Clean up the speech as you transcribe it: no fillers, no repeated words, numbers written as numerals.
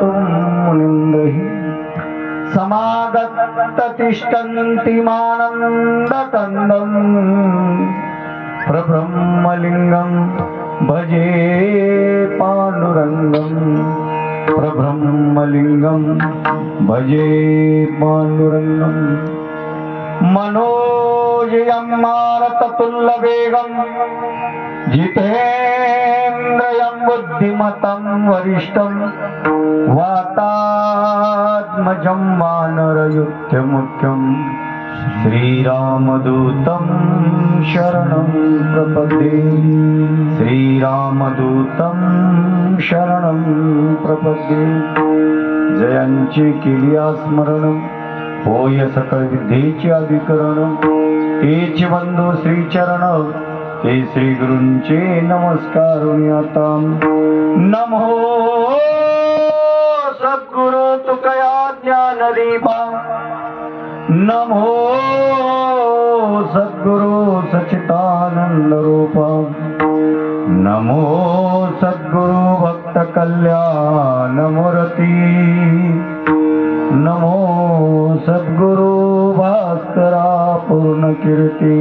मुनिन्द्रहि समागततिष्ठन्ति मानन्दकन्दम् प्रब्रह्मलिङ्गं भजे पाण्डुरङ्गम् प्रब्रह्मलिङ्गं भजे पाण्डुरङ्गम् मनोजयं मारुततुल्यवेगं जितेन्द्रियं बुद्धिमतं वरिष्ठं वातात्मजं वानरयुध्यमुख्यं श्रीरामदूतं शरणं प्रपद्ये श्रीरामदूतं शरणं प्रपद्ये जयांची केली स्मरण होय सकळ विद्येचे अधिकरण तेच बंधू श्रीचरण ते श्री गुरूंचे नमस्कार आता नमो सद्गुरु तुकया ज्ञानदीपा नमो सद्गुरु सच्चिदानंद रूपा नमो सद्गुरु भक्त कल्याण मूर्ती नमो सद्गुरु भास्करा पूर्ण कीर्ती